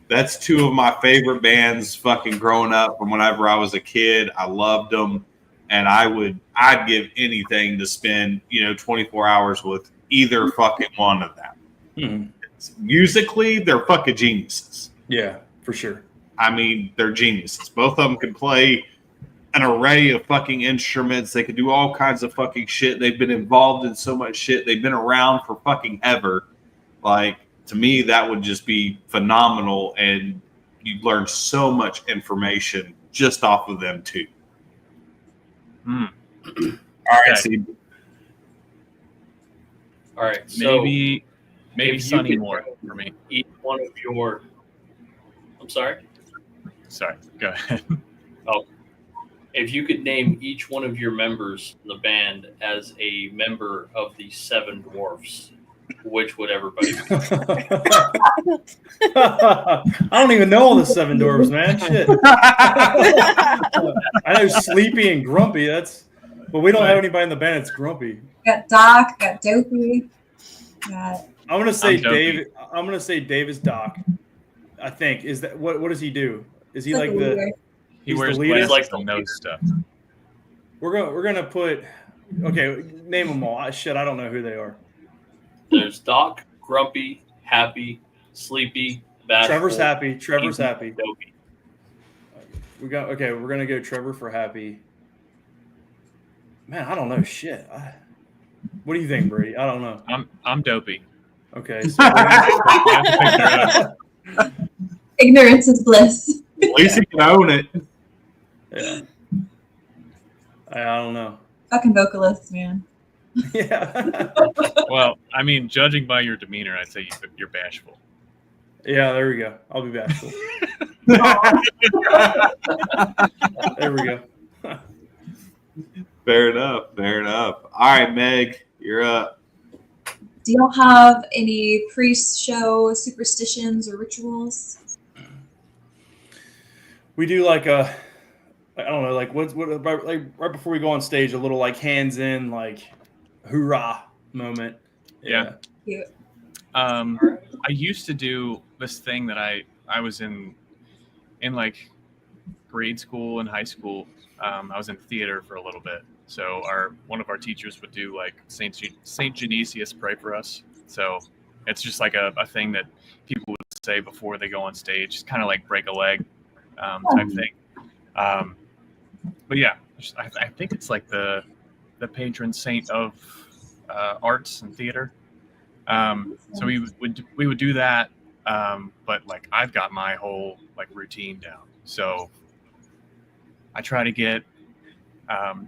that's two of my favorite bands fucking growing up from whenever I was a kid. I loved them. And I'd give anything to spend, 24 hours with either fucking one of them. Mm-hmm. Musically, they're fucking geniuses. Yeah, for sure. I mean, they're geniuses. Both of them can play an array of fucking instruments. They can do all kinds of fucking shit. They've been involved in so much shit. They've been around for fucking ever. Like, to me, that would just be phenomenal. And you'd learn so much information just off of them, too. All right, Steve. All right. So maybe Sonny Moore for me. Each one of your. I'm sorry? Sorry, go ahead. Oh, if you could name each one of your members in the band as a member of the Seven Dwarfs, which would everybody be? I don't even know all the Seven Dwarfs, man. Shit. I know Sleepy and Grumpy. But we don't have anybody in the band that's grumpy. Got Doc, got Dopey. I'm gonna say Dave. I'm gonna say Dave is Doc. I think is that what does he do? Is he like the? He wears like the nose stuff. We're gonna put. Okay, name them all. I don't know who they are. There's Doc, Grumpy, Happy, Sleepy, Bashful. Trevor's happy. Dopey. We're gonna go Trevor for Happy. Man, I don't know shit. What do you think, Brady? I don't know. I'm Dopey. Okay. So ignorance is bliss. At least he can own it. Yeah. I don't know. Fucking vocalists, man. Yeah. Well, I mean, judging by your demeanor, I'd say you're bashful. Yeah, there we go. I'll be bashful. There we go. Fair enough. All right, Meg, you're up. Do y'all have any pre-show superstitions or rituals? We do like I don't know, like what like right before we go on stage, a little like hands in, like hoorah moment. Yeah. Cute. I used to do this thing that I was in like grade school and high school. I was in theater for a little bit. So one of our teachers would do like Saint Genesius pray for us. So it's just like a thing that people would say before they go on stage, kind of like break a leg type thing. But yeah, I think it's like the the patron saint of arts and theater. So we would do that. But like I've got my whole like routine down. So I try to get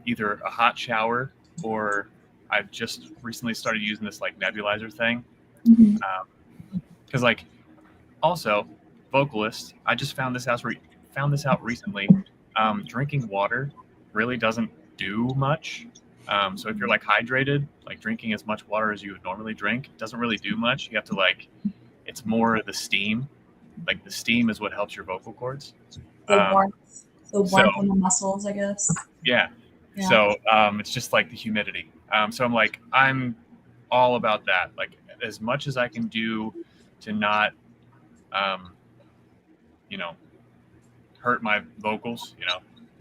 either a hot shower, or I've just recently started using this like nebulizer thing. Because like also vocalist, I just found this out recently. Drinking water really doesn't do much. So if you're like hydrated, like drinking as much water as you would normally drink doesn't really do much. You have to like, it's more the steam. Like the steam is what helps your vocal cords. The warmth on the muscles, I guess. Yeah. So it's just like the humidity. So I'm all about that. Like as much as I can do to not, hurt my vocals,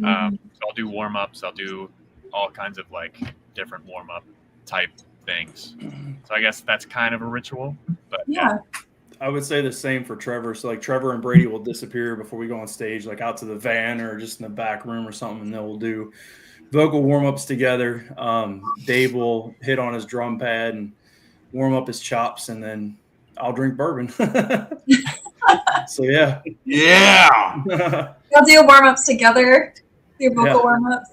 So I'll do warm-ups. I'll do all kinds of like different warm-up type things. So I guess that's kind of a ritual, but yeah. I would say the same for Trevor. So like Trevor and Brady will disappear before we go on stage, like out to the van or just in the back room or something, and then we'll do vocal warm-ups together. Dave will hit on his drum pad and warm up his chops, and then I'll drink bourbon. So yeah. We'll do warm-ups together. Do vocal warm-ups.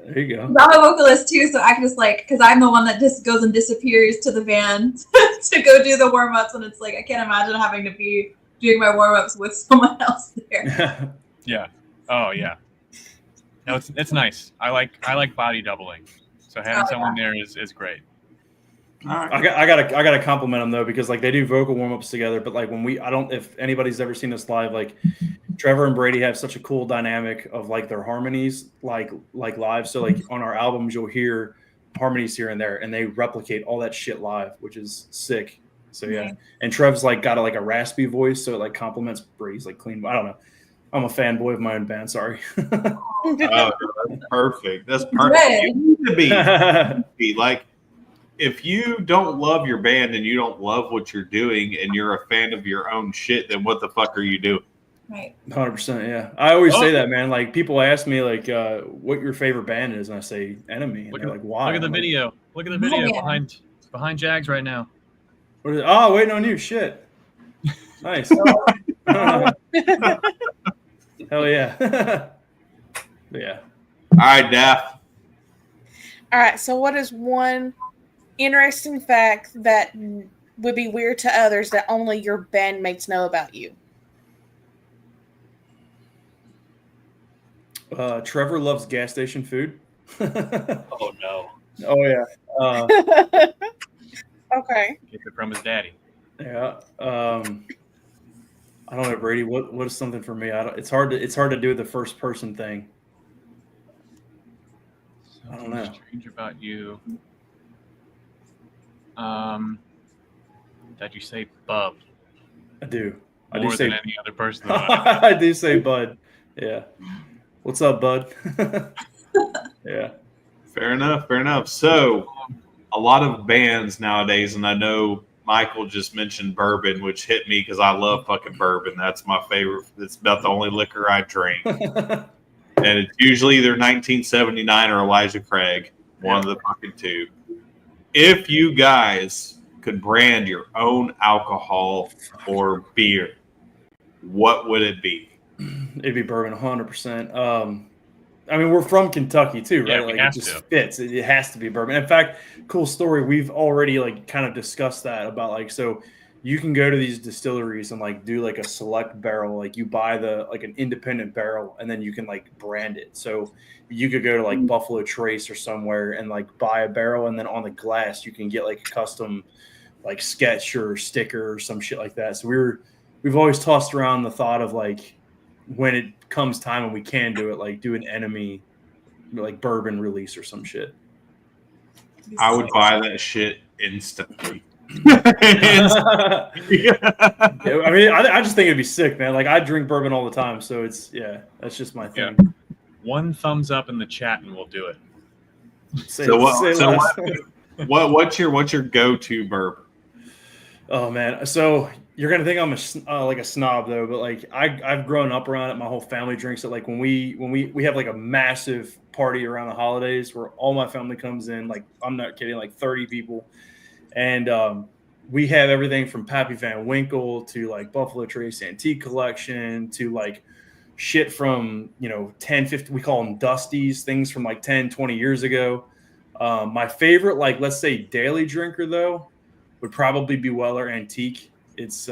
There you go. I'm a vocalist too, so I can just like, because I'm the one that just goes and disappears to the van to go do the warm-ups, and it's like I can't imagine having to be doing my warm-ups with someone else there. Yeah. Oh yeah. No, it's nice. I like body doubling, so having someone there is great. All right. I gotta compliment them though, because like they do vocal warm-ups together, but like when I don't, if anybody's ever seen us live, like Trevor and Brady have such a cool dynamic of like their harmonies, like live. So like on our albums, you'll hear harmonies here and there, and they replicate all that shit live, which is sick. So yeah, and Trev's like got a raspy voice, so it like complements Brady's like clean. I don't know. I'm a fanboy of my own band. Sorry. Oh, that's perfect. That's perfect. You need to be like, if you don't love your band and you don't love what you're doing and you're a fan of your own shit, then what the fuck are you doing? Right. 100%. Yeah. I always say that, man. Like people ask me like, what your favorite band is. And I say ENMY. And they're like, why? Look at the video. Look at the video behind Jags right now. What is it? Oh, waiting on you. Shit. Nice. Hell yeah. Yeah. All right, Daph. All right. So what is one interesting fact that would be weird to others that only your bandmates know about you? Trevor loves gas station food. Oh no. Oh yeah. Okay. Get it from his daddy. Yeah. I don't know, Brady. What is something for me? It's hard to do the first person thing. I don't know. Strange about you. That you say bub. I do. More than any other person. I do say bud. Yeah. What's up, bud? Yeah. Fair enough. So, a lot of bands nowadays, and I know Michael just mentioned bourbon, which hit me because I love fucking bourbon. That's my favorite. It's about the only liquor I drink. And it's usually either 1979 or Elijah Craig, one of the fucking two. If you guys could brand your own alcohol or beer, what would it be? It'd be bourbon, 100%. I mean, we're from Kentucky too, right? Yeah, we like have it just to. fits. It has to be bourbon. In fact, cool story. We've already like kind of discussed that about like, so you can go to these distilleries and like do like a select barrel. Like you buy an independent barrel and then you can like brand it. So you could go to like Buffalo Trace or somewhere and like buy a barrel, and then on the glass you can get like a custom like sketch or sticker or some shit like that. So we've always tossed around the thought of like, when it comes time and we can do it, like do an ENMY like bourbon release or some shit. I would buy that shit instantly. Yeah, I mean, I just think it'd be sick, man. Like I drink bourbon all the time, so that's just my thing. Yeah. One thumbs up in the chat and we'll do it. What's your go-to bourbon? Oh man, so You're gonna think I'm like a snob though, but like I've grown up around it. My whole family drinks it. Like when we have like a massive party around the holidays where all my family comes in. Like I'm not kidding, like 30 people, and we have everything from Pappy Van Winkle to like Buffalo Trace Antique Collection to like shit from 10, 50. We call them Dusties, things from like 10, 20 years ago. My favorite, like let's say daily drinker though, would probably be Weller Antique. It's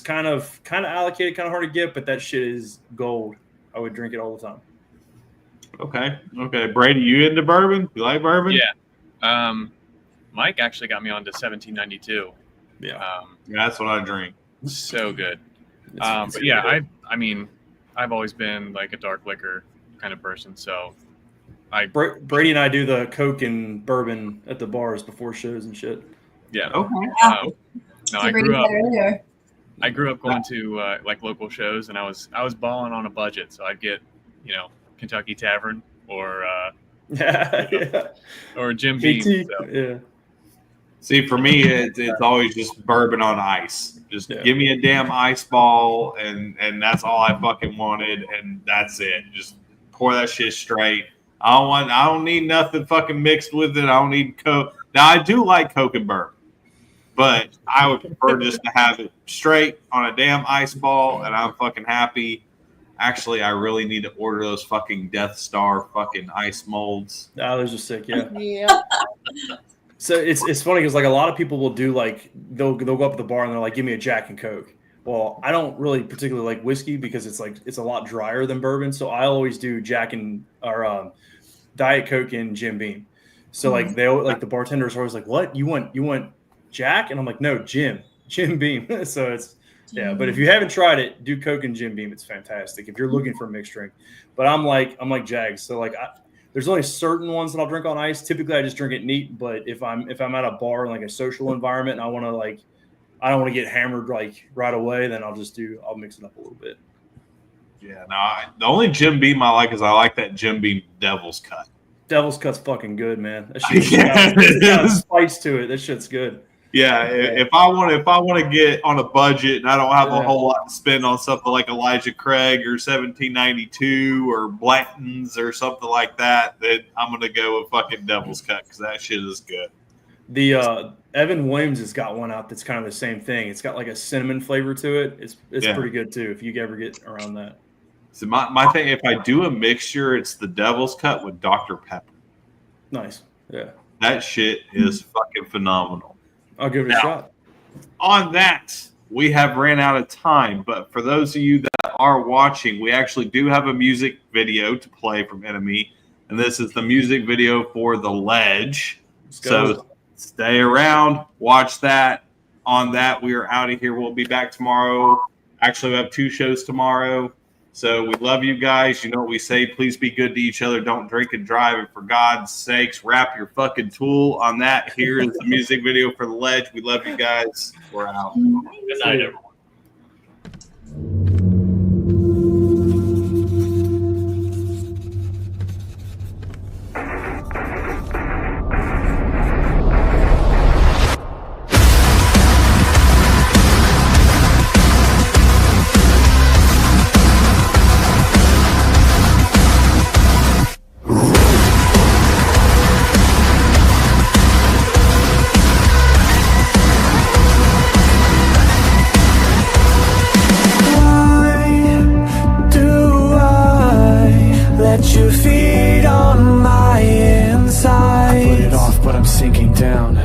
kind of allocated, kind of hard to get, but that shit is gold. I would drink it all the time. Okay. Brady, you into bourbon? You like bourbon? Yeah. Mike actually got me onto 1792. Yeah. That's what I drink. So good. It's But yeah, I mean, I've always been like a dark liquor kind of person. So Brady and I do the Coke and bourbon at the bars before shows and shit. Yeah. Okay. No, So I Brady grew up. said earlier. I grew up going to like local shows, and I was balling on a budget. So I'd get, Kentucky Tavern or or Jim Beam. So. Yeah. See, for me, it's always just bourbon on ice. Just give me a damn ice ball, and that's all I fucking wanted, and that's it. Just pour that shit straight. I don't need nothing fucking mixed with it. I don't need Coke. Now I do like Coke and bourbon, but I would prefer just to have it straight on a damn ice ball, and I'm fucking happy. Actually, I really need to order those fucking Death Star fucking ice molds. Oh, those are sick. Yeah. Yeah. So it's funny because like a lot of people will do like they'll go up to the bar and they're like, give me a Jack and Coke. Well, I don't really particularly like whiskey because it's a lot drier than bourbon. So I always do Jack and or Diet Coke and Jim Beam. So like the bartenders are always like, what you want Jack? And I'm like, no, Jim Beam. So it's but if you haven't tried it, do Coke and Jim Beam. It's fantastic if you're looking for a mixed drink. But I'm like Jags. So like there's only certain ones that I'll drink on ice. Typically, I just drink it neat. But if I'm at a bar in like a social environment and I don't want to get hammered like right away, then I'll mix it up a little bit. Yeah, no, the only Jim Beam I like is I like that Jim Beam Devil's Cut. Devil's Cut's fucking good, man. That shit's got spice to it. That shit's good. Yeah, if I want to get on a budget and I don't have a whole lot to spend on something like Elijah Craig or 1792 or Blanton's or something like that, then I'm gonna go with fucking Devil's Cut because that shit is good. The Evan Williams has got one out that's kind of the same thing. It's got like a cinnamon flavor to it. It's pretty good too if you ever get around that. So my thing, if I do a mixture, it's the Devil's Cut with Dr. Pepper. Nice. Yeah. That shit is fucking phenomenal. I'll give it a shot. On that, we have ran out of time. But for those of you that are watching, we actually do have a music video to play from ENMY. And this is the music video for The Ledge. So stay around, watch that. On that, we are out of here. We'll be back tomorrow. Actually, we have 2 shows tomorrow. So we love you guys. You know what we say. Please be good to each other. Don't drink and drive. And for God's sakes, wrap your fucking tool. On that, here is the music video for The Ledge. We love you guys. We're out. Good night, everyone. Let you feed on my inside. Put it off, but I'm sinking down.